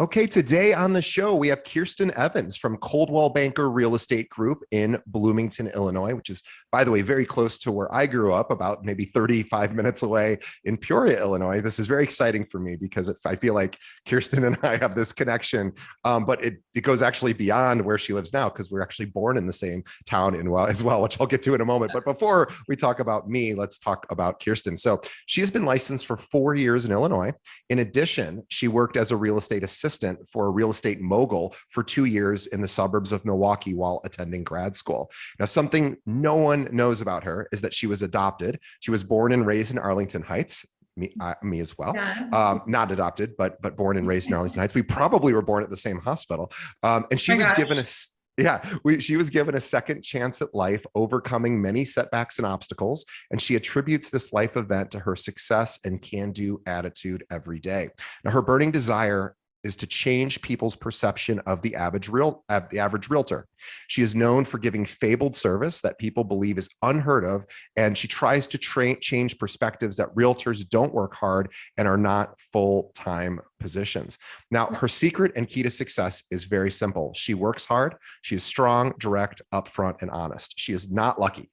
Okay, today on the show, we have Kirsten Evans from Coldwell Banker Real Estate Group in Bloomington, Illinois, which is, by the way, very close to where I grew up, about maybe 35 minutes away in Peoria, Illinois. This is very exciting for me because I feel like Kirsten and I have this connection, but it goes actually beyond where she lives now because we're actually born in the same town as well, which I'll get to in a moment. But before we talk about me, let's talk about Kirsten. So she has been licensed for 4 years in Illinois. In addition, she worked as a real estate assistant for a real estate mogul for 2 years in the suburbs of Milwaukee while attending grad school. Now, something no one knows about her is that she was adopted. She was born and raised in Arlington Heights. Me as well. Yeah. Not adopted, but born and raised in Arlington Heights. We probably were born at the same hospital. And she was given she was given a second chance at life, overcoming many setbacks and obstacles. And she attributes this life event to her success and can-do attitude every day. Now, her burning desire is to change people's perception of the average realtor. She is known for giving fabled service that people believe is unheard of, and she tries to change perspectives that realtors don't work hard and are not full-time positions. Now, her secret and key to success is very simple. She works hard. She is strong, direct, upfront, and honest. She is not lucky.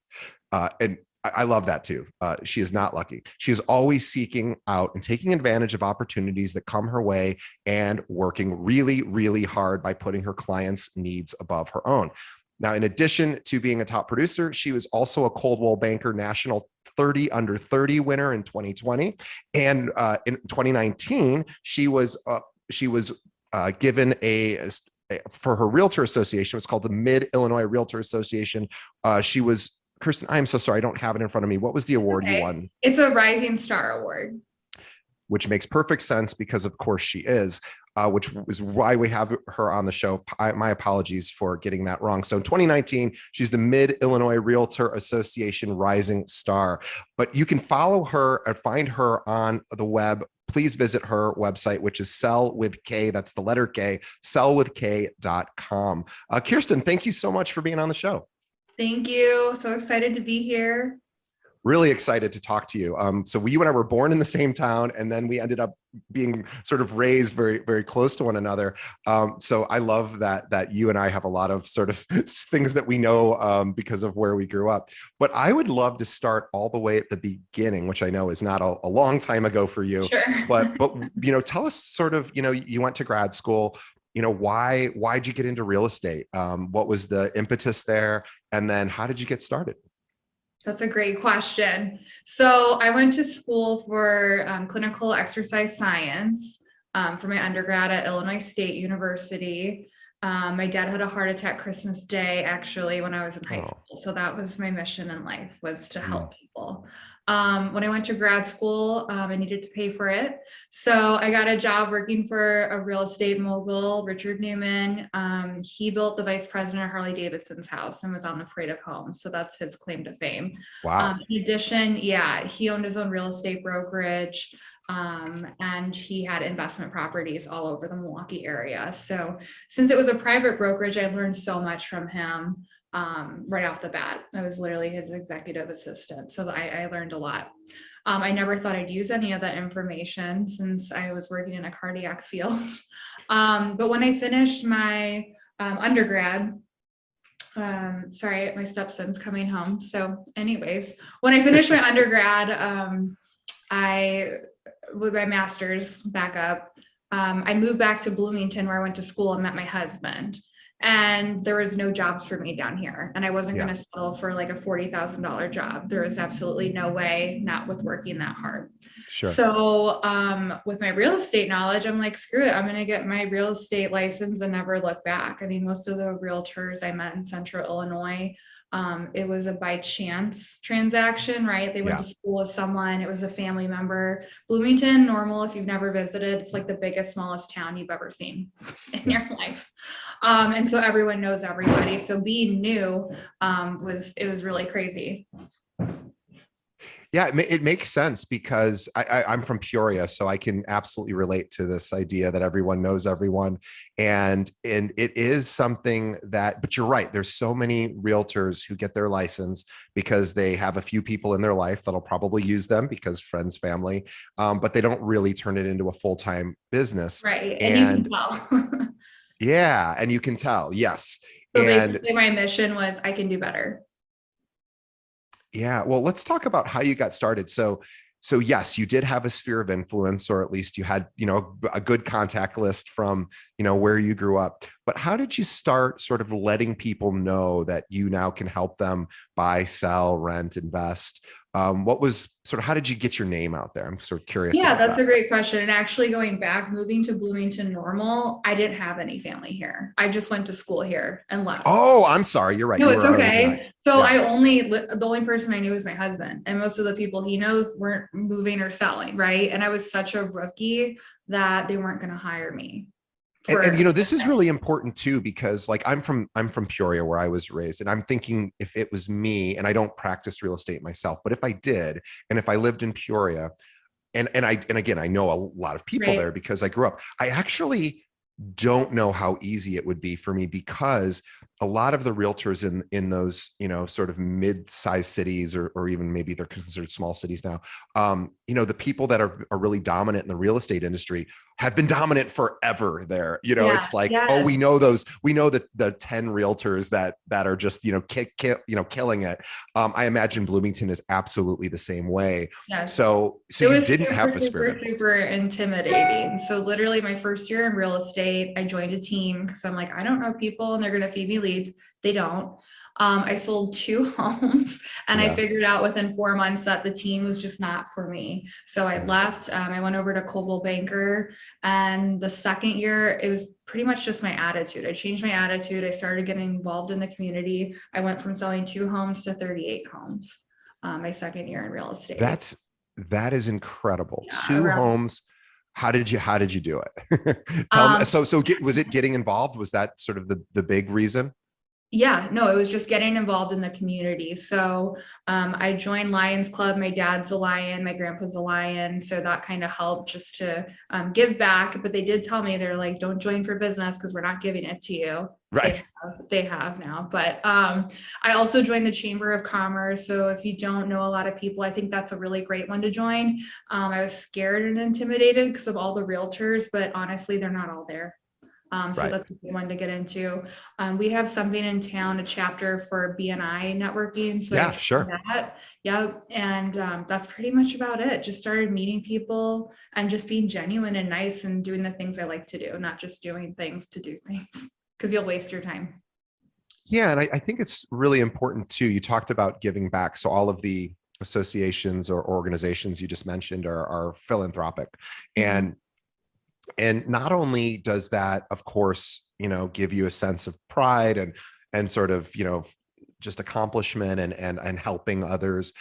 And I love that too. She is not lucky. She is always seeking out and taking advantage of opportunities that come her way and working really, really hard by putting her clients' needs above her own. Now, in addition to being a top producer, she was also a Coldwell Banker National 30 Under 30 winner in 2020. And in 2019, she was given for her realtor association. It was called the Mid-Illinois Realtor Association. Kirsten, I'm so sorry, I don't have it in front of me. What was the award you won? It's a Rising Star Award. Which makes perfect sense because, of course, she is, which is why we have her on the show. My apologies for getting that wrong. So in 2019, she's the Mid-Illinois Realtor Association Rising Star. But you can follow her and find her on the web. Please visit her website, which is sell with K. That's the letter K, sellwithk.com. Kirsten, thank you so much for being on the show. Thank you. So excited to be here. Really excited to talk to you. So you and I were born in the same town, and then we ended up being sort of raised very, very close to one another. So I love that you and I have a lot of sort of things that we know because of where we grew up. But I would love to start all the way at the beginning, which I know is not a long time ago for you. Sure. But tell us sort of, you went to grad school. Why'd you get into real estate? What was the impetus there? And then how did you get started? That's a great question. So I went to school for clinical exercise science for my undergrad at Illinois State University. My dad had a heart attack Christmas Day, actually, when I was in high school. So that was my mission in life, was to help people. When I went to grad school, I needed to pay for it. So I got a job working for a real estate mogul, Richard Newman. He built the vice president of Harley Davidson's house and was on the Parade of Homes. So that's his claim to fame. Wow. In addition, he owned his own real estate brokerage. And he had investment properties all over the Milwaukee area. So since it was a private brokerage, I learned so much from him right off the bat. I was literally his executive assistant. So I learned a lot. I never thought I'd use any of that information since I was working in a cardiac field. But when I finished my undergrad, sorry, my stepson's coming home. So anyways, when I finished my undergrad, with my master's back up, I moved back to Bloomington where I went to school and met my husband. And there was no jobs for me down here. And I wasn't going to settle for like a $40,000 job. There was absolutely no way, not with working that hard. Sure. So with my real estate knowledge, I'm like, screw it. I'm going to get my real estate license and never look back. I mean, most of the realtors I met in Central Illinois, it was a by chance transaction, right? They went to school with someone, it was a family member. Bloomington, normal, if you've never visited, it's like the biggest, smallest town you've ever seen in your life. And so everyone knows everybody. So being new, it was really crazy. Yeah, it makes sense because I'm from Peoria, so I can absolutely relate to this idea that everyone knows everyone, and it is something that. But you're right. There's so many realtors who get their license because they have a few people in their life that'll probably use them because friends, family, but they don't really turn it into a full-time business. Right. And you can And tell. yeah, and you can tell, yes, So and basically my mission was I can do better. yeah, well, let's talk about how you got started. So yes, you did have a sphere of influence, or at least you had, a good contact list from, where you grew up. But how did you start sort of letting people know that you now can help them buy, sell, rent, invest? What was sort of, how did you get your name out there? I'm sort of curious Yeah, about that's that. a great question. And actually going back, moving to Bloomington Normal, I didn't have any family here. I just went to school here and left. Oh, I'm sorry. You're right. No, You it's were Arlington okay. Heights. So Yeah. the only person I knew was my husband, and most of the people he knows weren't moving or selling, right? And I was such a rookie that they weren't going to hire me And for. this is really important too, because like I'm from Peoria where I was raised, and I'm thinking if it was me, and I don't practice real estate myself, but if I did, and if I lived in Peoria, and again, I know a lot of people Right. there because I grew up, I actually don't know how easy it would be for me, because a lot of the realtors in those, sort of mid-sized cities, or even maybe they're considered small cities now, the people that are really dominant in the real estate industry have been dominant forever there. Yeah. It's like, oh, Yes. we know that the 10 realtors that are just, killing it. I imagine Bloomington is absolutely the same way. Yes. So It you was didn't have super, the sphere of super, influence. super intimidating. So literally my first year in real estate, I joined a team because I'm like, I don't know people and they're going to feed me leads. They don't. I sold 2 homes and I Yeah. figured out within 4 months that the team was just not for me. So I Yeah. left. I went over to Coldwell Banker, and the second year it was pretty much just my attitude. I changed my attitude. I started getting involved in the community. I went from selling 2 homes to 38 homes. My second year in real estate. That's that is incredible. Yeah, Two around. homes. How did you do it? Tell me. Um, Was it getting involved? Was that sort of the big reason? yeah, no, it was just getting involved in the community. So I joined Lions Club. My dad's a lion, my grandpa's a lion. So that kind of helped just to give back. But they did tell me, they're like, don't join for business because we're not giving it to you. Right. They have now. But I also joined the Chamber of Commerce. So if you don't know a lot of people, I think that's a really great one to join. I was scared and intimidated because of all the realtors, but honestly, they're not all there. So Right. that's a good one to get into. We have something in town, a chapter for BNI networking. So I Yeah, joined sure. that. Yeah. And that's pretty much about it. Just started meeting people and just being genuine and nice and doing the things I like to do, not just doing things to do things because you'll waste your time. Yeah, and I think it's really important too. You talked about giving back. So all of the associations or organizations you just mentioned are philanthropic. Mhm. And and not only does that, of course, give you a sense of pride and sort of, just accomplishment and helping others,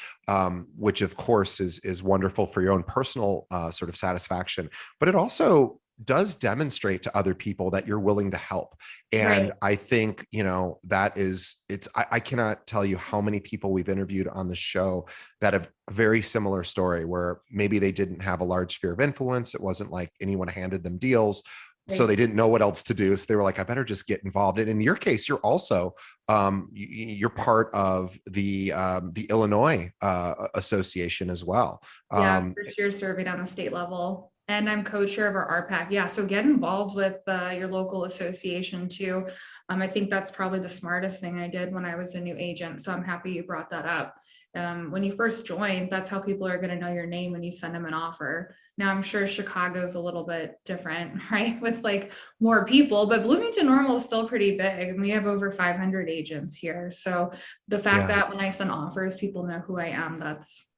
which of course is wonderful for your own personal sort of satisfaction, but it also does demonstrate to other people that you're willing to help. Right. And I think, that is, I cannot tell you how many people we've interviewed on the show that have a very similar story where maybe they didn't have a large sphere of influence. It wasn't like anyone handed them deals, so Right. they didn't know what else to do. So they were like, I better just get involved. And in your case, you're also you're part of the Illinois Association as well. Yeah, Um, first year serving on the state level. And I'm co-chair of our RPAC. Yeah, so get involved with your local association too. I think that's probably the smartest thing I did when I was a new agent. So I'm happy you brought that up. When you first join, that's how people are going to know your name when you send them an offer. Now I'm sure Chicago's a little bit different, right? With like more people, but Bloomington Normal is still pretty big. And we have over 500 agents here. So the fact yeah. that when I send offers, people know who I am, that's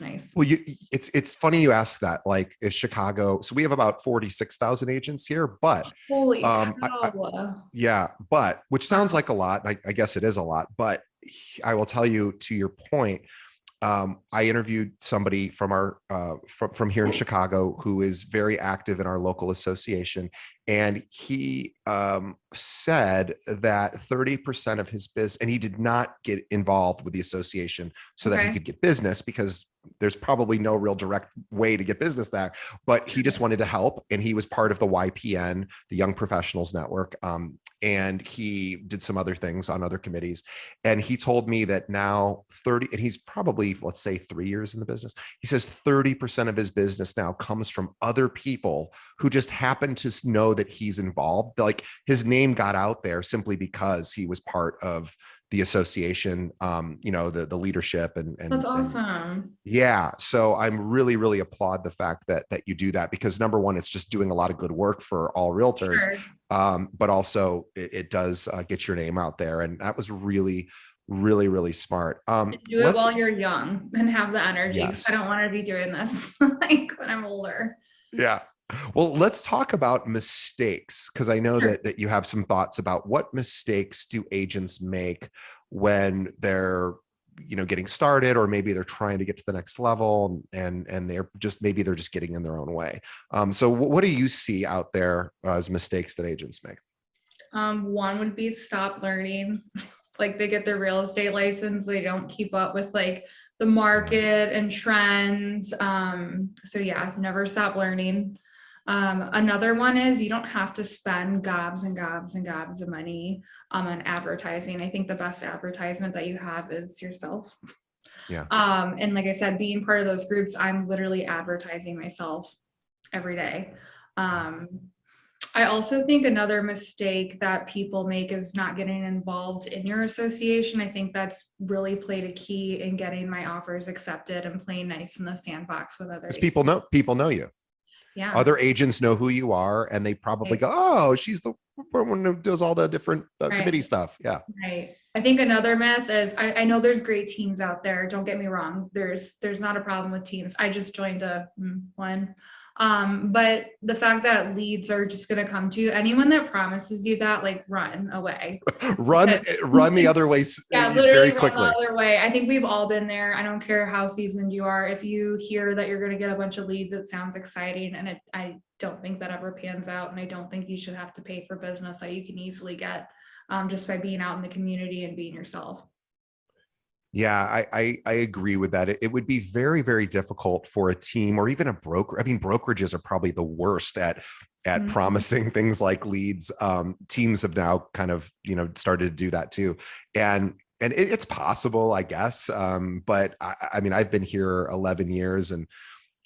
nice. Well, it's funny you ask that. Like, is Chicago? So we have about 46,000 agents here, but Holy I cow. yeah, but which sounds Wow. like a lot. I guess it is a lot, but I will tell you, to your point, I interviewed somebody from our from here in Chicago who is very active in our local association, and he said that 30% of his business, and he did not get involved with the association so that he Okay. could get business, because there's probably no real direct way to get business there, but he just wanted to help, and he was part of the YPN, the Young Professionals Network, and he did some other things on other committees. And he told me that now 30, and he's probably, let's say, 3 years in the business. He says 30% of his business now comes from other people who just happen to know that he's involved. Like, his name got out there simply because he was part of the association, the leadership That's awesome. yeah. So I'm really applaud the fact that you do that, because number one, it's just doing a lot of good work for all realtors. Sure. But also it does get your name out there. And that was really smart. Do it while you're young and have the energy. 'Cause I Yes. don't want to be doing this like when I'm older. Yeah. Well, let's talk about mistakes, because I know Sure. that you have some thoughts about what mistakes do agents make when they're getting started, or maybe they're trying to get to the next level, and they're just getting in their own way. So what do you see out there as mistakes that agents make? One would be stop learning. Like, they get their real estate license, they don't keep up with like the market and trends. So yeah, never stop learning. Another one is you don't have to spend gobs and gobs and gobs of money on advertising. I think the best advertisement that you have is yourself. Yeah. And like I said, being part of those groups, I'm literally advertising myself every day. I also think another mistake that people make is not getting involved in your association. I think that's really played a key in getting my offers accepted and playing nice in the sandbox with other Because agents. people know you. Yeah. Other agents know who you are, and they probably Right. go, "Oh, she's the one who does all the different committee Right. stuff." Yeah. Right. I think another myth is I know there's great teams out there. Don't get me wrong. There's not a problem with teams. I just joined one. But the fact that leads are just gonna come to you, anyone that promises you that, like, run away. Run the other way Yeah, very literally run the quickly. other way. I think we've all been there. I don't care how seasoned you are. If you hear that you're gonna get a bunch of leads, it sounds exciting, and I don't think that ever pans out, and I don't think you should have to pay for business that you can easily get just by being out in the community and being yourself. Yeah, I agree with that. It would be very difficult for a team or even a broker. I mean, brokerages are probably the worst at Mhm. promising things like leads. Teams have now kind of started to do that too, and it's possible, I guess. But I mean, I've been here 11 years, and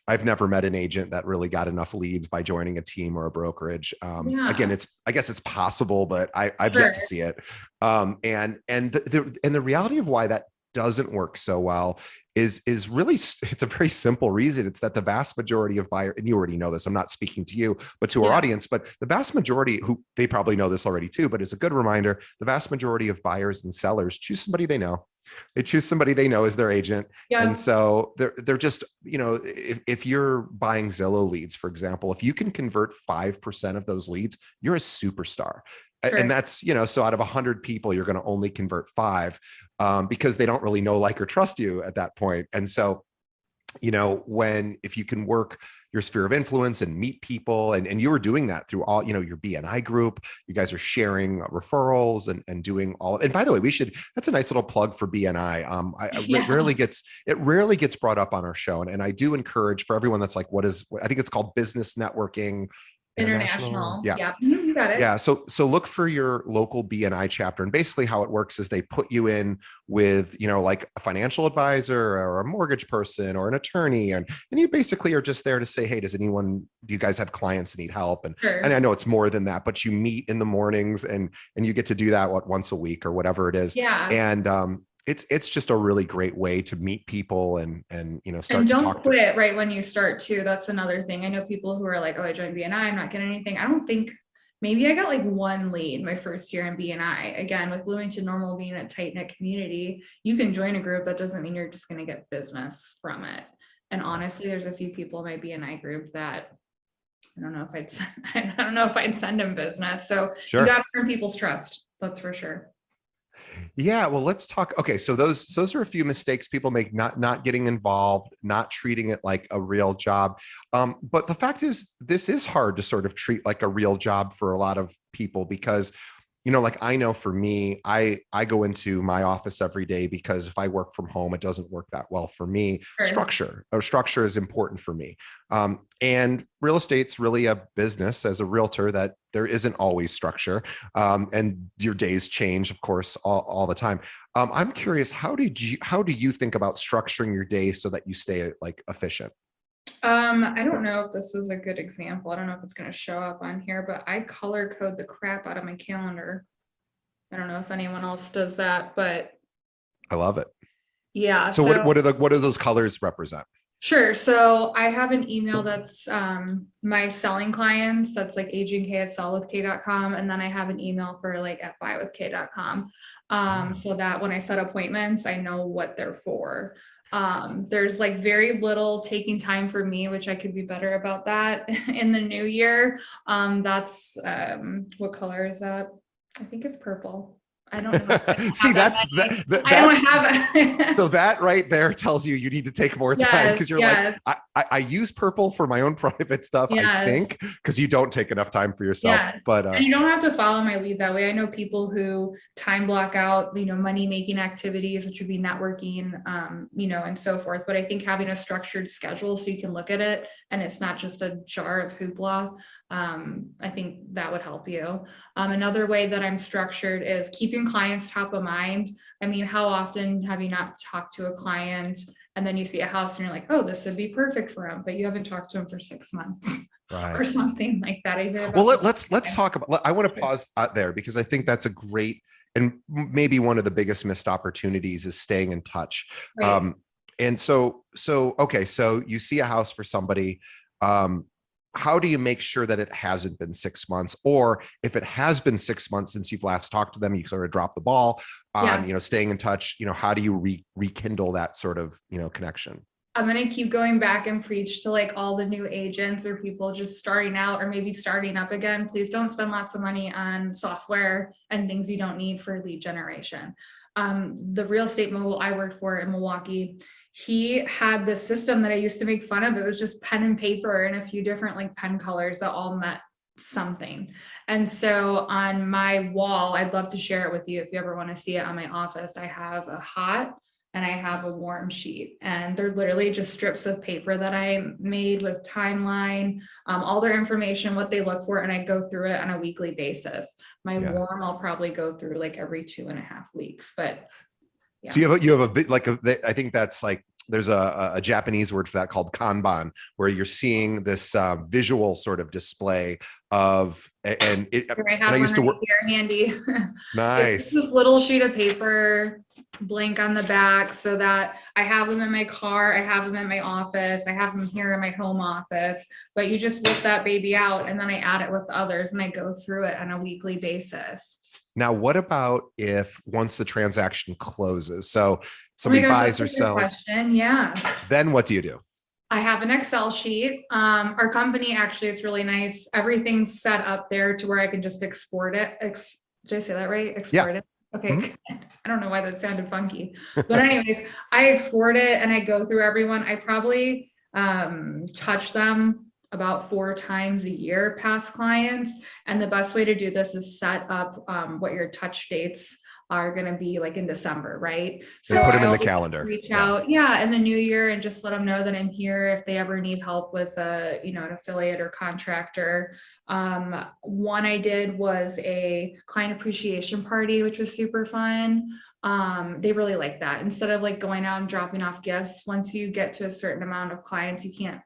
I've never met an agent that really got enough leads by joining a team or a brokerage. Again, Yeah, I guess it's possible, but I've sure. yet to see it. And the reality of why that doesn't work so well is really, it's a very simple reason. It's that the vast majority of buyers, and you already know this, I'm not speaking to you, but to our Yeah, audience, but the vast majority, who they probably know this already too, but it's a good reminder, the vast majority of buyers and sellers choose somebody they know. They choose somebody they know as their agent. And yeah, so they're just, if you're buying Zillow leads, for example, if you can convert 5% of those leads, you're a superstar. And sure. that's, so out of 100 people, you're going to only convert five, because they don't really know, like, or trust you at that point. And so, if you can work your sphere of influence and meet people, and you were doing that through all, your BNI group, you guys are sharing referrals and doing all. And by the way, that's a nice little plug for BNI. Yeah, It rarely gets brought up on our show. And I do encourage, for everyone that's like, I think it's called Business Networking International. international. Yeah. Yeah, you got it. Yeah. So look for your local BNI chapter. And basically how it works is they put you in with, like a financial advisor or a mortgage person or an attorney. And you basically are just there to say, hey, do you guys have clients that need help? And I Sure. know it's more than that, but you meet in the mornings, and you get to do that once a week or whatever it is. Yeah. And it's just a really great way to meet people and And start to don't talk to. quit right when you start too. That's another thing. I know people who are like, oh, I joined BNI, I'm not getting anything. I don't think, maybe I got like one lead my first year in BNI. Again, with Bloomington Normal being a tight knit community, you can join a group. That doesn't mean you're just going to get business from it. And honestly, there's a few people in my BNI group that I don't know if I'd I don't know if I'd send them business. So you got Sure. to earn people's trust. That's for sure. Yeah, well, let's talk. Okay, so those are a few mistakes people make, not getting involved, not treating it like a real job. But the fact is, this is hard to sort of treat like a real job for a lot of people because, like I know for me, I go into my office every day because if I work from home, it doesn't work that well for me. Sure. Structure is important for me. And real estate's really a business as a realtor that there isn't always structure. And your days change, of course, all the time. I'm curious, how do you think about structuring your day so that you stay like efficient? I don't know if this is a good example. I don't know if it's going to show up on here, but I color code the crap out of my calendar. I don't know if anyone else does that, but I love it. yeah. So So what do those colors represent? sure. So I have an email that's my selling clients. That's like agentk@sellwithk.com. And then I have an email for like at buywithk.com. So that when I set appointments, I know what they're for. There's like very little taking time for me, which I could be better about that in the new year. That's what color is that? I think it's purple. I don't know. I don't See, have that that's many. I that's don't have so that right there tells you need to take more time yes, because you're like, yes, I use purple for my own private stuff, I yes. think, because you don't take enough time for yourself. Yeah. But And you don't have to follow my lead that way. I know people who time block out, money making activities, which would be networking, and so forth. But I think having a structured schedule so you can look at it and it's not just a jar of hoopla, I think that would help you. Another way that I'm structured is keeping clients top of mind. I mean, how often have you not talked to a client and then you see a house and you're like, oh, this would be perfect for them, but you haven't talked to them for 6 months. right. Or something like that. I hear about Well, this. let's talk about. I want to pause there because I think that's a great and maybe one of the biggest missed opportunities is staying in touch. Right. And so okay, so you see a house for somebody. How do you make sure that it hasn't been 6 months, or if it has been 6 months since you've last talked to them, you sort of drop the ball on Yeah. staying in touch? How do you rekindle that sort of connection? I'm going to keep going back and preach to like all the new agents or people just starting out or maybe starting up again. Please don't spend lots of money on software and things you don't need for lead generation. The real estate mogul I worked for in Milwaukee, he had this system that I used to make fun of. It was just pen and paper and a few different like pen colors that all meant something. And so on my wall, I'd love to share it with you if you ever want to see it on my office. I have a hot and I have a warm sheet, and they're literally just strips of paper that I made with timeline, all their information, what they look for, and I go through it on a weekly basis. My Yeah. warm, I'll probably go through like every 2.5 weeks, but yeah. So you have I think that's like there's a Japanese word for that called kanban, where you're seeing this visual sort of display of and it. Here I And have I one used to right work. here handy. It's Nice. this little sheet of paper, blank on the back, so that I have them in my car, I have them in my office, I have them here in my home office. But you just whip that baby out, and then I add it with others, and I go through it on a weekly basis. Now, what about if once the transaction closes? So Oh my somebody gosh, buys that's or a good sells, question. Yeah. then what do you do? I have an Excel sheet. Our company actually, it's really nice. Everything's set up there to where I can just export it. Did I say that right? Yeah. Export it. Okay. Mhm. Good. I don't know why that sounded funky, but anyways, I export it and I go through everyone. I probably touch them about 4 times a year, past clients. And the best way to do this is set up what your touch dates are going to be like in December, right? So And put them I in the always calendar. reach Yeah. out, in the new year, and just let them know that I'm here if they ever need help with an affiliate or contractor. One I did was a client appreciation party, which was super fun. They really like that. Instead of like going out and dropping off gifts, once you get to a certain amount of clients, you can't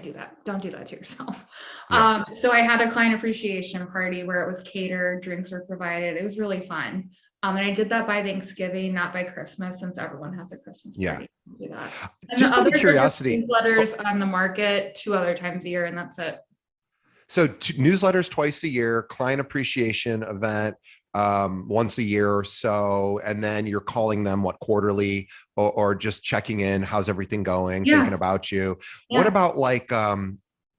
do that. Don't do that to yourself. Yeah. So I had a client appreciation party where it was catered, drinks were provided. It was really fun. And I did that by Thanksgiving, not by Christmas, since everyone has a Christmas Yeah. party. Do that. And Just the out of others are just curiosity. newsletters on the market 2 other times a year, and that's it. So newsletters twice a year, client appreciation event once a year or so, and then you're calling them quarterly or just checking in, how's everything going, Yeah. thinking about you. What Yeah. about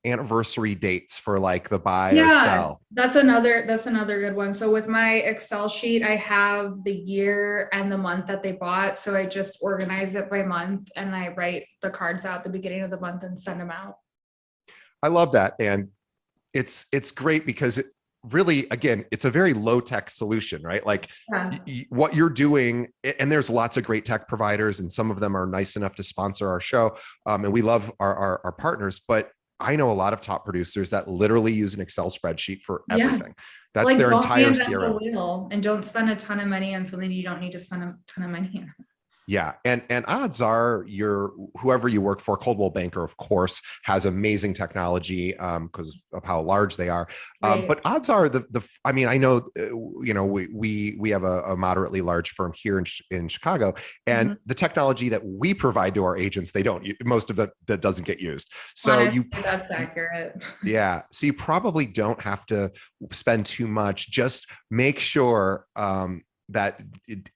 anniversary dates for like the buy or Yeah, sell. that's another good one. So with my Excel sheet, I have the year and the month that they bought. So I just organize it by month and I write the cards out at the beginning of the month and send them out. I love that. And it's great because it really, again, it's a very low tech solution, right? Like Yeah. what you're doing, and there's lots of great tech providers, and some of them are nice enough to sponsor our show. And we love our partners, but I know a lot of top producers that literally use an Excel spreadsheet for Yeah. everything. That's Like their don't entire reinvent the CRM. wheel and don't spend a ton of money on something you don't need to spend a ton of money on. Yeah, and odds are your whoever you work for, Coldwell Banker, of course, has amazing technology because of how large they are. Right. But odds are I mean, I know we have a moderately large firm here in Chicago, and the technology that we provide to our agents, they don't. Most of that doesn't get used. So Honestly, that's accurate. yeah, so you probably don't have to spend too much. Just make sure that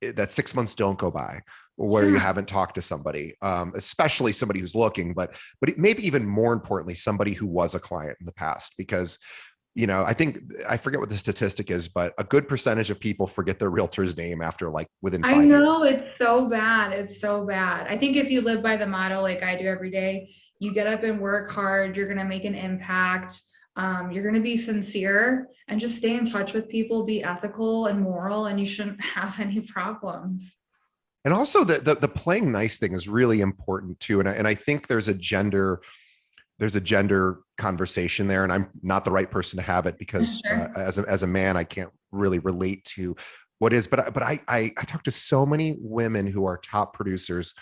that 6 months don't go by where you Yeah. haven't talked to somebody, especially somebody who's looking, but maybe even more importantly, somebody who was a client in the past, because I think I forget what the statistic is, but a good percentage of people forget their realtor's name after like within I 5 years. know it's so bad. It's so bad. I think if you live by the motto like I do every day, you get up and work hard, you're going to make an impact. You're going to be sincere and just stay in touch with people, be ethical and moral, and you shouldn't have any problems. And also the playing nice thing is really important too. And I think there's a gender conversation there, and I'm not the right person to have it because Sure. as a man, I can't really relate to what is. But I talk to so many women who are top producers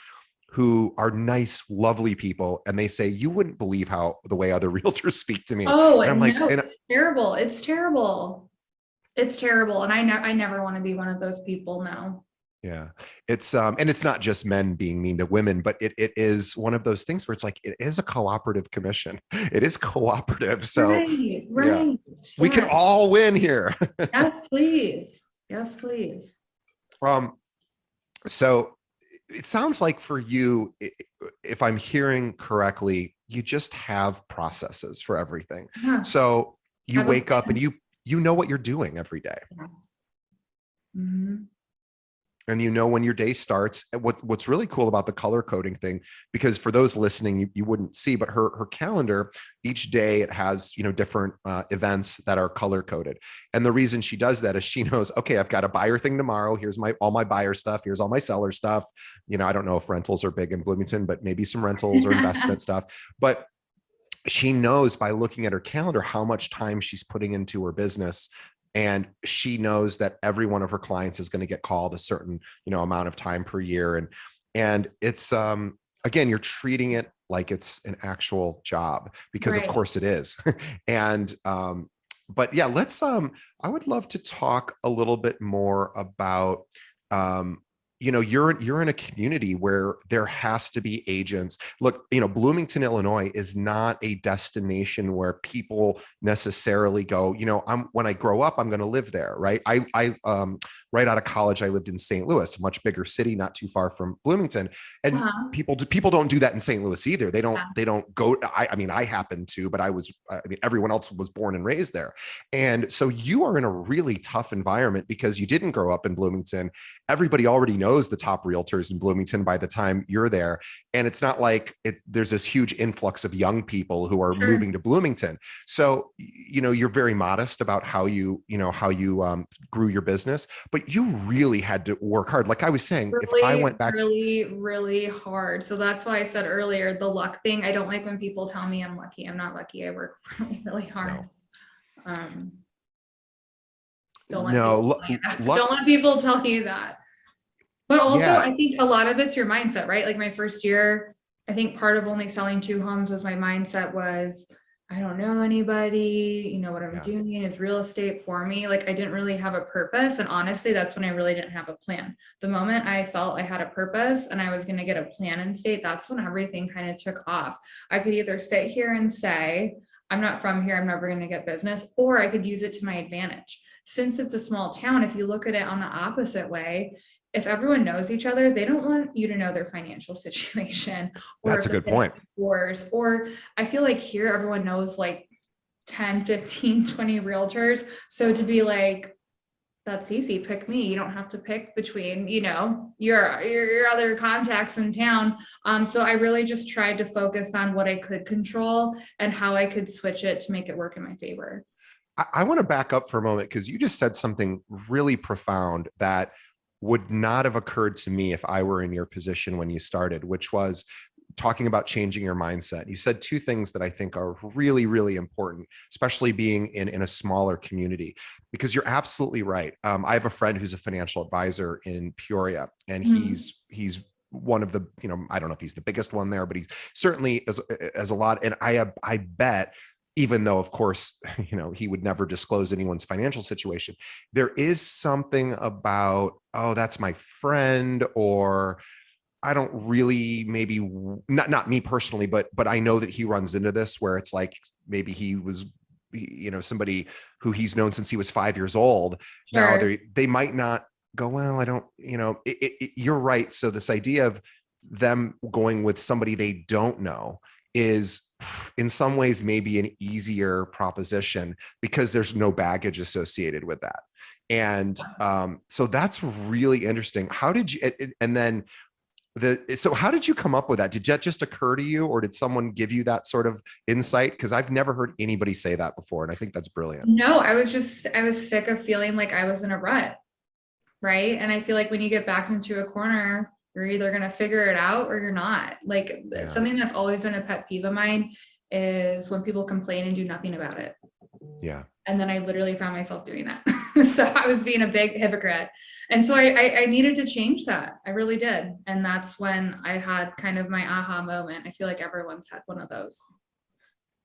who are nice, lovely people, and they say you wouldn't believe how the way other realtors speak to me. Oh, And I'm like, no, and it's terrible. It's terrible. It's terrible. And I never want to be one of those people now. yeah, it's and it's not just men being mean to women, but it is one of those things where it's like it is a cooperative commission. It is cooperative. So Right, yeah, right. we can Yes. all win here. Yes, please. Yes, please. um, so it sounds like for you, if I'm hearing correctly, you just have processes for everything. Yeah. So you Have a wake up and plan. you know what you're doing every day. Mhm. And when your day starts. What's really cool about the color coding thing, because for those listening, you wouldn't see, but her calendar, each day it has different events that are color coded. And the reason she does that is she knows, okay, I've got a buyer thing tomorrow. Here's all my buyer stuff. Here's all my seller stuff. I don't know if rentals are big in Bloomington, but maybe some rentals or investment stuff. But she knows by looking at her calendar how much time she's putting into her business, and she knows that every one of her clients is going to get called a certain amount of time per year. And it's again, you're treating it like it's an actual job, because of Right. course it is. And but yeah, let's I would love to talk a little bit more about um you're in a community where there has to be agents. Look, Bloomington, Illinois is not a destination where people necessarily go, when I grow up, I'm going to live there. Right. I right out of college, I lived in St. Louis, a much bigger city, not too far from Bloomington. And Uh-huh. people don't do that in St. Louis either. They Yeah. don't go. I mean, I happen to, but everyone else was born and raised there. And so you are in a really tough environment because you didn't grow up in Bloomington. Everybody already knows the top realtors in Bloomington by the time you're there. And it's not like there's this huge influx of young people who are Sure. moving to Bloomington. So, you're very modest about how you grew your business, but you really had to work hard. Like I was saying, if I Really, went back, really, really hard. So that's why I said earlier, the luck thing. I don't like when people tell me I'm lucky. I'm not lucky. I work really, really hard. no, Um, don't let no, people tell you that. luck. Don't let people tell you that. But also, Yeah. I think a lot of it's your mindset, right? Like my first year, I think part of only selling 2 homes was my mindset was, I don't know anybody, what I'm Yeah. doing is real estate for me. Like I didn't really have a purpose. And honestly, that's when I really didn't have a plan. The moment I felt I had a purpose and I was going to get a plan in state, that's when everything kind of took off. I could either sit here and say, I'm not from here, I'm never going to get business, or I could use it to my advantage. Since it's a small town, if you look at it on the opposite way, if everyone knows each other, they don't want you to know their financial situation, or That's if a good point. yours, or I feel like here everyone knows like 10, 15, 20 realtors. So to be like, that's easy, pick me. You don't have to pick between, your other contacts in town. So I really just tried to focus on what I could control and how I could switch it to make it work in my favor. I want to back up for a moment because you just said something really profound that would not have occurred to me if I were in your position when you started, which was talking about changing your mindset. You said two things that I think are really, really important, especially being in a smaller community, because you're absolutely right. I have a friend who's a financial advisor in Peoria, and he's one of the, I don't know if he's the biggest one there, but he's certainly as a lot. And I bet, even though of course, he would never disclose anyone's financial situation, there is something about, oh, that's my friend, or I don't really, maybe not me personally, but I know that he runs into this where it's like, maybe he was, somebody who he's known since he was 5 years old. Sure. Now they might not go, well, I don't, you're right. So this idea of them going with somebody they don't know is in some ways maybe an easier proposition because there's no baggage associated with that. And so that's really interesting. How did you, and then so how did you come up with that? Did that just occur to you, or did someone give you that sort of insight? Because I've never heard anybody say that before. And I think that's brilliant. No, I was sick of feeling like I was in a rut. Right. And I feel like when you get backed into a corner, you're either going to figure it out or you're not. Like something that's always been a pet peeve of mine is when people complain and do nothing about it. Yeah. And then I literally found myself doing that. So I was being a big hypocrite. And so I needed to change that. I really did. And that's when I had kind of my aha moment. I feel like everyone's had one of those.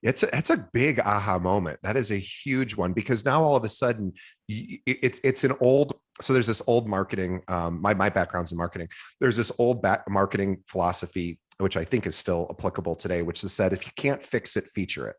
It's a big aha moment. That is a huge one, because now all of a sudden it's an old, so there's this old marketing, my background's in marketing. There's this old marketing philosophy, which I think is still applicable today, which is said, if you can't fix it, feature it.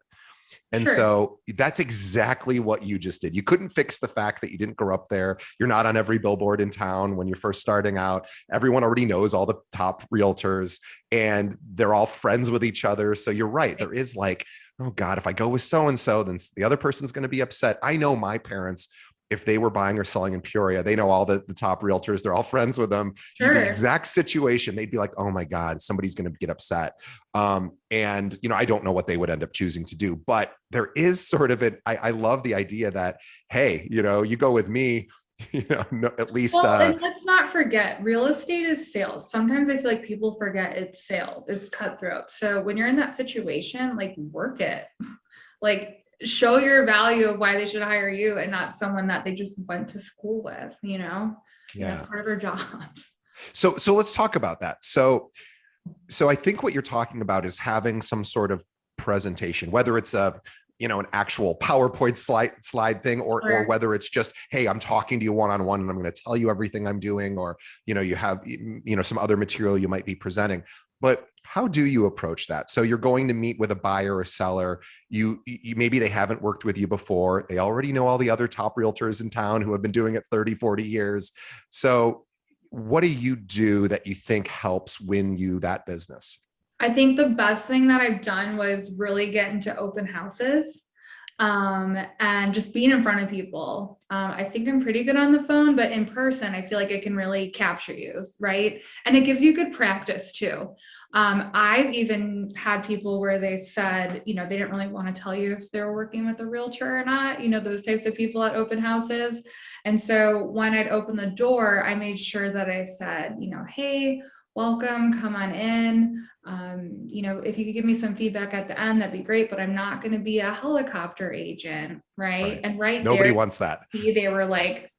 And Sure. So that's exactly what you just did. You couldn't fix the fact that you didn't grow up there. You're not on every billboard in town when you're first starting out. Everyone already knows all the top realtors and they're all friends with each other. So you're right. There is like, oh God, if I go with so-and-so, then the other person's going to be upset. I know my parents, if they were buying or selling in Peoria, they know all the top realtors. They're all friends with them. Sure. The exact situation, they'd be like, oh my God, somebody's going to get upset. And, I don't know what they would end up choosing to do, but there is sort of I love the idea that, hey, you go with me, no, at least. Well, and let's not forget, real estate is sales. Sometimes I feel like people forget it's sales, it's cutthroat. So when you're in that situation, like work it, like show your value of why they should hire you and not someone that they just went to school with, Yeah. That's part of their jobs. So let's talk about that. So I think what you're talking about is having some sort of presentation, whether it's an actual PowerPoint slide thing, or whether it's just, hey, I'm talking to you one-on-one and I'm going to tell you everything I'm doing, or, you have, some other material you might be presenting. But how do you approach that? So you're going to meet with a buyer or seller. You maybe they haven't worked with you before. They already know all the other top realtors in town who have been doing it 30, 40 years. So what do you do that you think helps win you that business? I think the best thing that I've done was really get into open houses, and just being in front of people. I think I'm pretty good on the phone, but in person, I feel like I can really capture you, right? And it gives you good practice too. I've even had people where they said, they didn't really want to tell you if they were working with a realtor or not, those types of people at open houses. And so when I'd open the door, I made sure that I said, hey, welcome, come on in. If you could give me some feedback at the end, that'd be great, but I'm not going to be a helicopter agent. Right. And nobody wants that. They were like,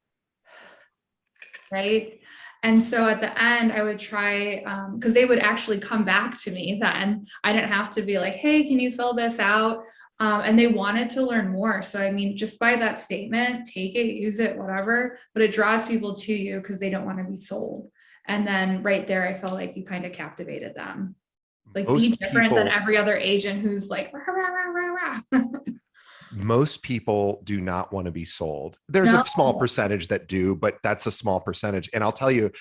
right. And so at the end I would try, cause they would actually come back to me then. I didn't have to be like, hey, can you fill this out? And they wanted to learn more. So, just by that statement, take it, use it, whatever, but it draws people to you because they don't want to be sold. And then right there, I felt like you kind of captivated them. Like be Most different than people, every other agent who's like, rah, rah, rah, rah, rah. most people do not want to be sold. There's a No. small percentage that do, but that's a small percentage. And I'll tell you,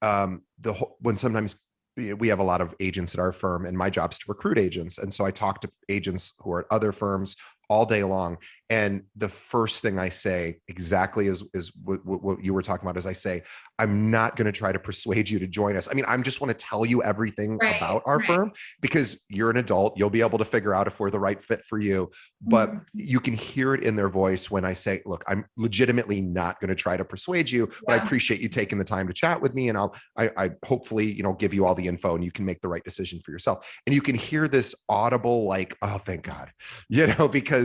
when sometimes we have a lot of agents at our firm, and my job is to recruit agents. And so I talk to agents who are at other firms all day long. And the first thing I say exactly is what you were talking about is I say, I'm not going to try to persuade you to join us. I mean, I just want to tell you everything about our firm because you're an adult. You'll be able to figure out if we're the right fit for you. But you can hear it in their voice when I say, look, I'm legitimately not going to try to persuade you, but I appreciate you taking the time to chat with me. And I hopefully, give you all the info and you can make the right decision for yourself. And you can hear this audible, like, oh, thank God, because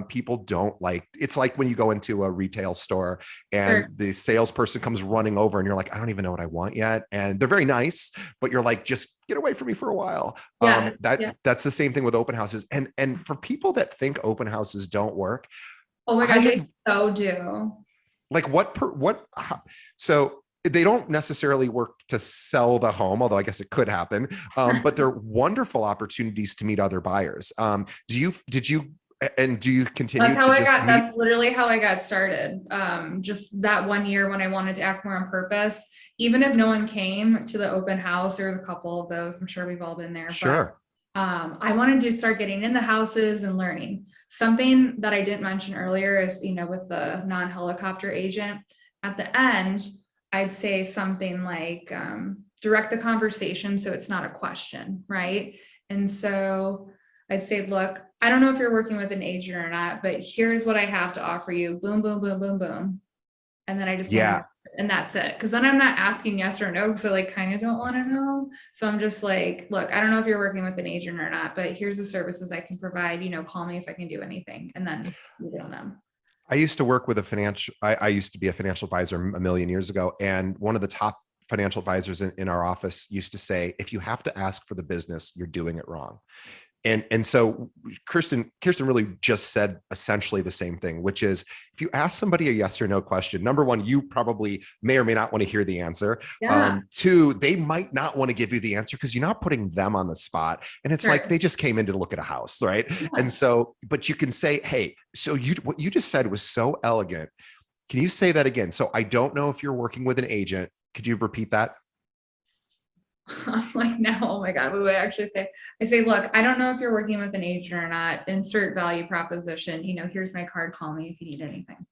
people don't like, it's like when you go into a retail store and the salesperson comes running over and you're like, I don't even know what I want yet. And they're very nice, but you're like, just get away from me for a while. That's the same thing with open houses. And for people that think open houses don't work. Oh my God, they so do. Like so they don't necessarily work to sell the home, although I guess it could happen. But they're wonderful opportunities to meet other buyers. Do you continue that's literally how I got started. Just that one year when I wanted to act more on purpose, even if no one came to the open house, there was a couple of those. I'm sure we've all been there. Sure. But, I wanted to start getting in the houses and learning. Something that I didn't mention earlier is, with the non-helicopter agent at the end, I'd say something like, direct the conversation so it's not a question, right? And so I'd say, look, I don't know if you're working with an agent or not, but here's what I have to offer you. Boom, boom, boom, boom, boom. And then I just, and that's it. Cause then I'm not asking yes or no. Cause I kind of don't want to know. So I'm just like, look, I don't know if you're working with an agent or not, but here's the services I can provide, call me if I can do anything. And then leave it on them. I used to work with I used to be a financial advisor a million years ago. And one of the top financial advisors in our office used to say, if you have to ask for the business, you're doing it wrong. And so Kirsten really just said essentially the same thing, which is if you ask somebody a yes or no question, number one, you probably may or may not want to hear the answer. Two, they might not want to give you the answer because you're not putting them on the spot. And it's like they just came in to look at a house, right? And so, but you can say, hey, so what you just said was so elegant. Can you say that again? So I don't know if you're working with an agent. Could you repeat that? I'm like, no, oh my God, we would actually say, look, I don't know if you're working with an agent or not, insert value proposition, here's my card, call me if you need anything.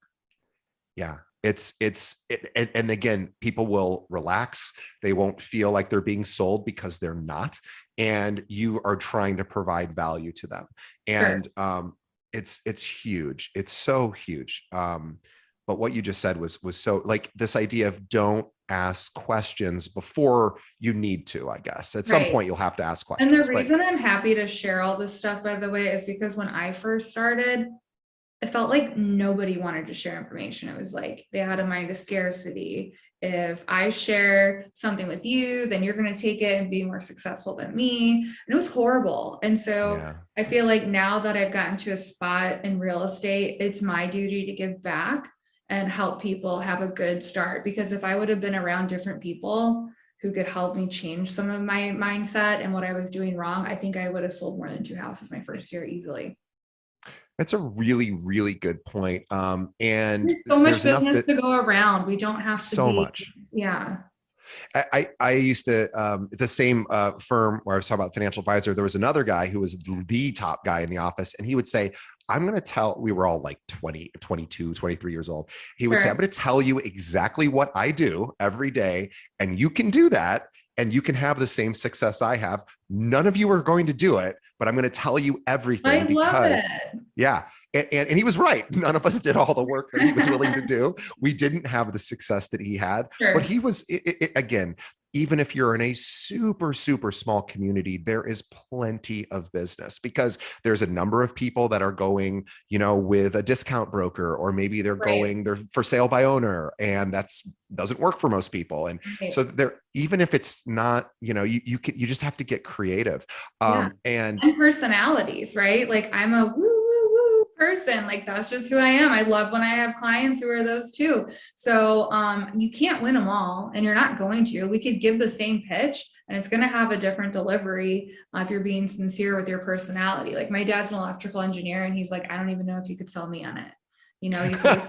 Yeah. And again, people will relax. They won't feel like they're being sold because they're not. And you are trying to provide value to them. And it's huge. It's so huge. But what you just said was so like this idea of don't ask questions before you need to, I guess. At some point you'll have to ask questions. And the reason I'm happy to share all this stuff, by the way, is because when I first started, it felt like nobody wanted to share information. It was like they had a mind of scarcity. If I share something with you, then you're going to take it and be more successful than me. And it was horrible. And so I feel like now that I've gotten to a spot in real estate, it's my duty to give back and help people have a good start. Because if I would have been around different people who could help me change some of my mindset and what I was doing wrong, I think I would have sold more than 2 houses my first year easily. That's a really, really good point. And there's so much business to go around. We don't have to so much. Yeah. I used to, the same firm where I was talking about financial advisor, there was another guy who was the top guy in the office. And he would say, I'm going to tell, we were all like 20, 22, 23 years old. He would say, I'm going to tell you exactly what I do every day. And you can do that. And you can have the same success I have. None of you are going to do it, but I'm going to tell you everything because and he was right. None of us did all the work that he was willing to do. We didn't have the success that he had, but he was, again, even if you're in a super, super small community, there is plenty of business because there's a number of people that are going, with a discount broker, or maybe they're for sale by owner, and doesn't work for most people. And so there, even if it's not, you just have to get creative. And personalities, right? Like I'm a woo, woo, woo person. Like, that's just who I am. I love when I have clients who are those too. So you can't win them all, and you're not going to. We could give the same pitch and it's going to have a different delivery if you're being sincere with your personality. Like, my dad's an electrical engineer and he's like, I don't even know if you could sell me on it. You know, you could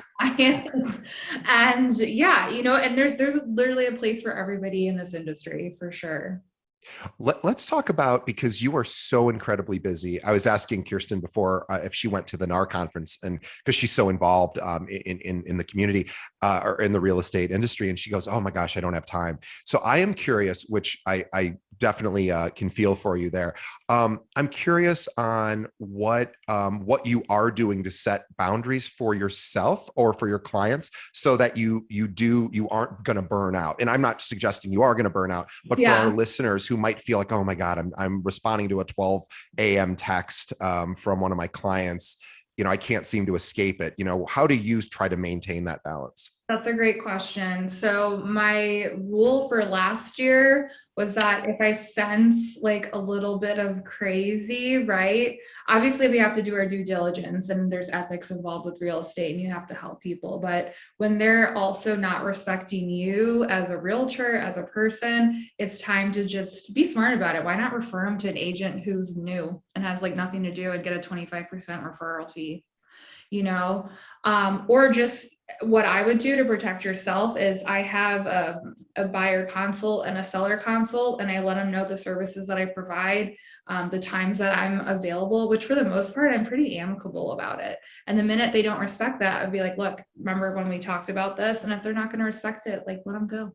and yeah, you know, and there's literally a place for everybody in this industry for sure. Let's talk about, because you are so incredibly busy. I was asking Kirsten before if she went to the NAR conference, and because she's so involved in the community or in the real estate industry, and she goes, "Oh my gosh, I don't have time." So I am curious, which I definitely can feel for you there. I'm curious on what you are doing to set boundaries for yourself or for your clients, so that you aren't going to burn out. And I'm not suggesting you are going to burn out, but for our listeners who might feel like, oh my God, I'm responding to a 12 a.m. text from one of my clients, you know, I can't seem to escape it. You know, how do you try to maintain that balance? That's a great question. So my rule for last year was that if I sense like a little bit of crazy, right? Obviously we have to do our due diligence and there's ethics involved with real estate and you have to help people. But when they're also not respecting you as a realtor, as a person, it's time to just be smart about it. Why not refer them to an agent who's new and has like nothing to do and get a 25% referral fee? You know, or just what I would do to protect yourself is I have a buyer consult and a seller consult, and I let them know the services that I provide, the times that I'm available, which for the most part, I'm pretty amicable about it. And the minute they don't respect that, I'd be like, look, remember when we talked about this? And if they're not going to respect it, like, let them go.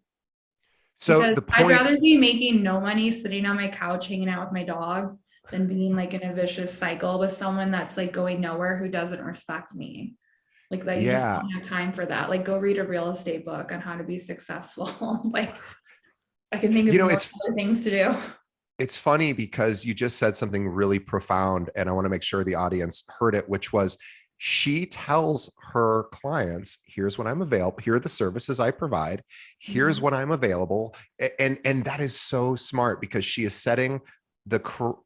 So Because the I'd point, rather be making no money sitting on my couch hanging out with my dog than being like in a vicious cycle with someone that's like going nowhere who doesn't respect me. Like that, you just yeah, don't have time for that. Like, go read a real estate book on how to be successful. Like, I can think of you know, more other things to do. it's funny because you just said something really profound, and I want to make sure the audience heard it, which was, she tells her clients, here's when I'm available, here are the services I provide, here's when I'm available. And that is so smart, because she is setting Setting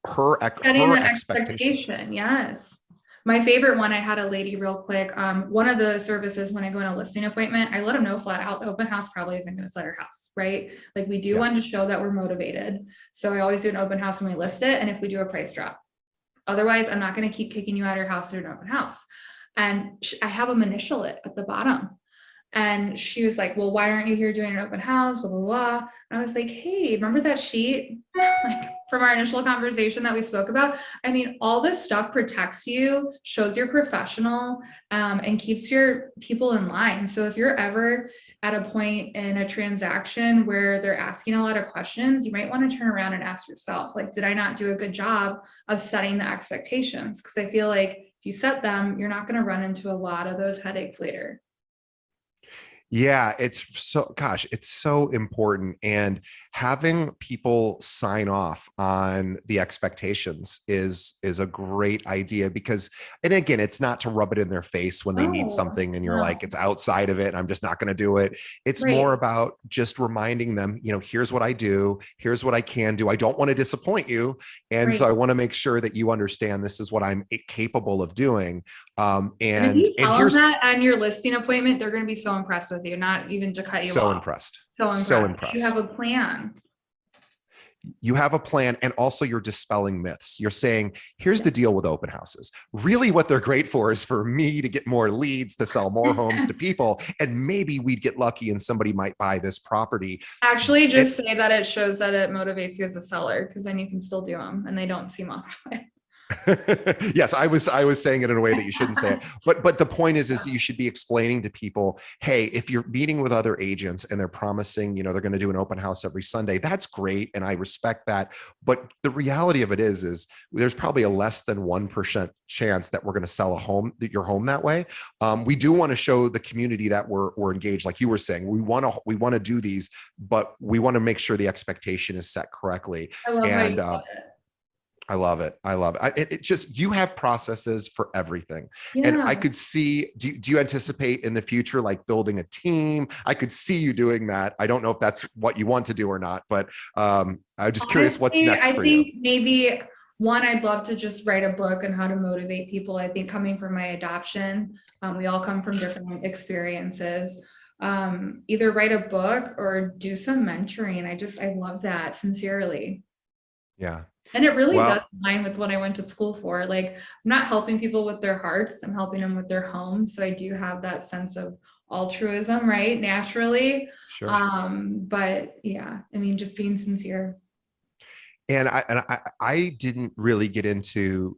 her the expectation. expectation. Yes. My favorite one, I had a lady real quick. One of the services when I go on a listing appointment, I let them know flat out the open house probably isn't going to sell your house, right? Like, we do Yeah. want to show that we're motivated. So I always do an open house when we list it. And if we do a price drop, otherwise I'm not going to keep kicking you out of your house through an open house. And I have them initial it at the bottom. And she was like, well, why aren't you here doing an open house? Blah, blah, blah. And I was like, hey, remember that sheet like from our initial conversation that we spoke about? I mean, all this stuff protects you, shows you're professional, and keeps your people in line. So if you're ever at a point in a transaction where they're asking a lot of questions, you might want to turn around and ask yourself, like, did I not do a good job of setting the expectations? Because I feel like if you set them, you're not going to run into a lot of those headaches later. Yeah, it's so, gosh, it's so important. And having people sign off on the expectations is a great idea, because, and again, it's not to rub it in their face when they need Oh, something and you're no. like, it's outside of it, I'm just not going to do it. It's Right. more about just reminding them, you know, here's what I do, here's what I can do. I don't want to disappoint you. And so Right. I want to make sure that you understand this is what I'm capable of doing. And if you And tell them here's, that on your listing appointment, they're going to be so impressed with you, not even to cut you so off. impressed. So So impressed. You have impressed. a plan. You have a plan, and also you're dispelling myths. You're saying, here's the deal with open houses. Really, what they're great for is for me to get more leads, to sell more homes to people. And maybe we'd get lucky and somebody might buy this property. Actually, just say that it shows that it motivates you as a seller, because then you can still do them and they don't seem off. Yes, I was saying it in a way that you shouldn't say it, but the point is you should be explaining to people, hey, if you're meeting with other agents and they're promising, you know, they're going to do an open house every Sunday, that's great, and I respect that. But the reality of it is there's probably a less than 1% chance that we're going to sell your home that way. We do want to show the community that we're engaged, like you were saying. We want to do these, but we want to make sure the expectation is set correctly. I love how you And put it. I love it. I love it. It just, you have processes for everything. And I Yeah. could see, do you anticipate in the future, like building a team? I could see you doing that. I don't know if that's what you want to do or not, but I'm just curious what's Honestly, next I for you. think maybe one, I'd love to just write a book on how to motivate people. I think coming from my adoption, we all come from different experiences. Either write a book or do some mentoring. I love that sincerely. Yeah. And it really does Well, align with what I went to school for. Like, I'm not helping people with their hearts, I'm helping them with their homes. So I do have that sense of altruism, right? Naturally. sure. But yeah, I mean, just being sincere. And I didn't really get into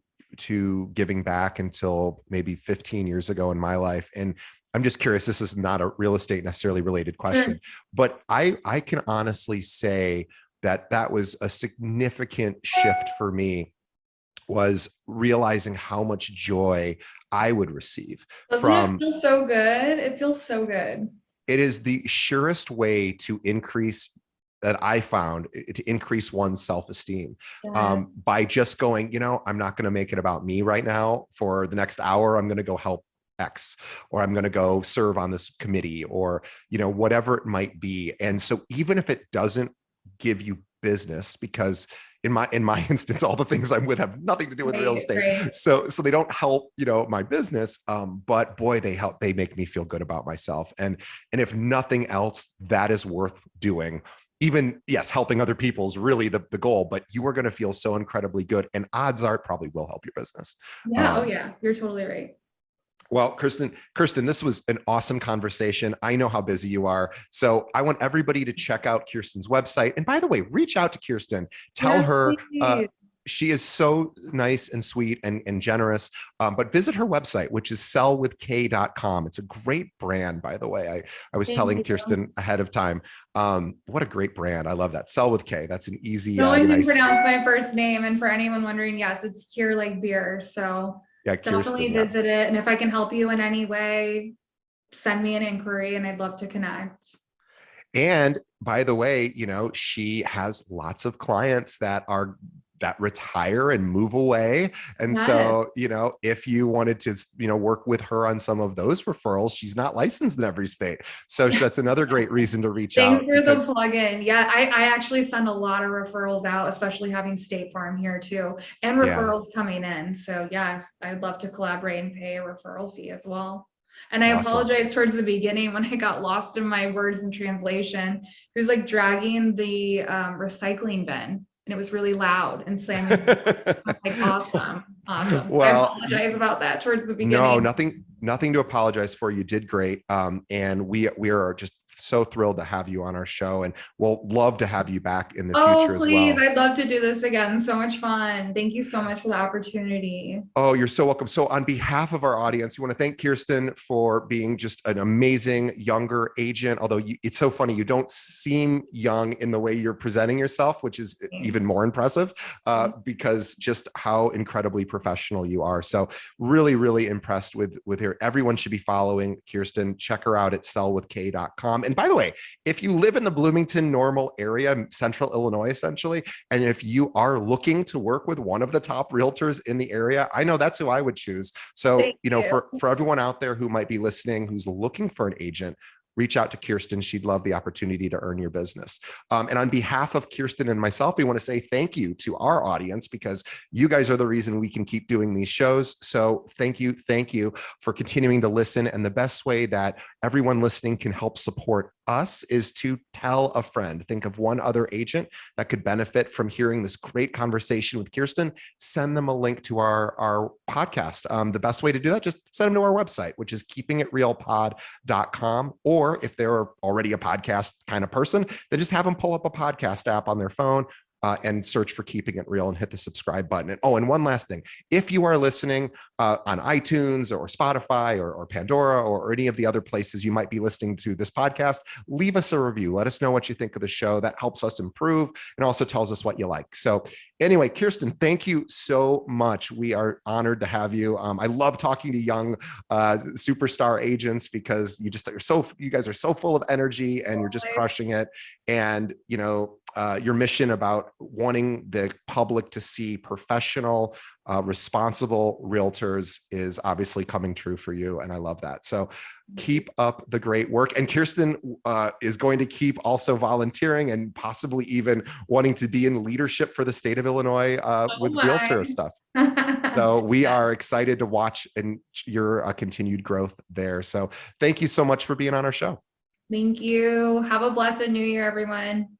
giving back until maybe 15 years ago in my life. And I'm just curious, this is not a real estate necessarily related Sure. question, but I can honestly say that that was a significant shift for me, was realizing how much joy I would receive Doesn't it from. feel so good? It feels so good. It is the surest way to increase, that I found, to increase one's self-esteem, Yeah. by just going, I'm not going to make it about me right now. For the next hour, I'm going to go help X, or I'm going to go serve on this committee, or, whatever it might be. And so even if it doesn't give you business, because in my instance, all the things I'm with have nothing to do with real Right, estate. right. So they don't help, my business. But boy, they make me feel good about myself. And if nothing else, that is worth doing. Even, yes, helping other people is really the goal, but you are going to feel so incredibly good. And odds are it probably will help your business. Yeah. Oh yeah. You're totally right. Well, Kirsten, this was an awesome conversation. I know how busy you are. So I want everybody to check out Kirsten's website. And by the way, reach out to Kirsten. Tell Yes, her please. she is so nice and sweet and generous. But visit her website, which is sellwithk.com. It's a great brand, by the way. I was Thank telling you. Kirsten ahead of time. What a great brand. I love that. Sell with K. That's an easy, No one can nice. pronounce my first name. And for anyone wondering, yes, it's here like beer. So Yeah, definitely Kirsten. Yeah. visit it. And if I can help you in any way, send me an inquiry and I'd love to connect. And by the way, she has lots of clients that retire and move away. And Yes. so, if you wanted to, work with her on some of those referrals, she's not licensed in every state. So that's another great reason to reach Thanks out, for the because plug-in. Yeah, I actually send a lot of referrals out, especially having State Farm here too, and yeah, referrals coming in. So yeah, I'd love to collaborate and pay a referral fee as well. And I awesome. apologize towards the beginning when I got lost in my words and translation. It was like dragging the recycling bin, and it was really loud and slamming. I'm like, awesome, awesome. I Well, apologize about that towards the no, beginning. nothing to apologize for. You did great. And we are just so thrilled to have you on our show, and we'll love to have you back in the Oh, future as please. well. I'd love to do this again. So much fun. Thank you so much for the opportunity. Oh, you're so welcome. So on behalf of our audience, we want to thank Kirsten for being just an amazing younger agent. Although it's so funny, you don't seem young in the way you're presenting yourself, which is even more impressive, because just how incredibly professional you are. So really, really impressed with her. Everyone should be following Kirsten. Check her out at sellwithk.com. And by the way, if you live in the Bloomington, Normal area, central Illinois, essentially, and if you are looking to work with one of the top realtors in the area, I know that's who I would choose. So, Thank you. for everyone out there who might be listening, who's looking for an agent, reach out to Kirsten. She'd love the opportunity to earn your business. And on behalf of Kirsten and myself, we want to say thank you to our audience, because you guys are the reason we can keep doing these shows. So thank you for continuing to listen. And the best way that everyone listening can help support us is to tell a friend. Think of one other agent that could benefit from hearing this great conversation with Kirsten. Send them a link to our podcast. The best way to do that, just send them to our website, which is keepingitrealpod.com. Or if they're already a podcast kind of person, then just have them pull up a podcast app on their phone, and search for Keeping It Real and hit the subscribe button. And one last thing, if you are listening on iTunes or Spotify or Pandora or any of the other places you might be listening to this podcast, leave us a review. Let us know what you think of the show. That helps us improve and also tells us what you like. So anyway, Kirsten, thank you so much. We are honored to have you. I love talking to young superstar agents, because you guys are so full of energy and you're just crushing it. And, your mission about wanting the public to see professional, responsible realtors officers is obviously coming true for you. And I love that. So keep up the great work. And Kirsten is going to keep also volunteering and possibly even wanting to be in leadership for the state of Illinois with realtor stuff. So we are excited to watch and your continued growth there. So thank you so much for being on our show. Thank you. Have a blessed new year, everyone.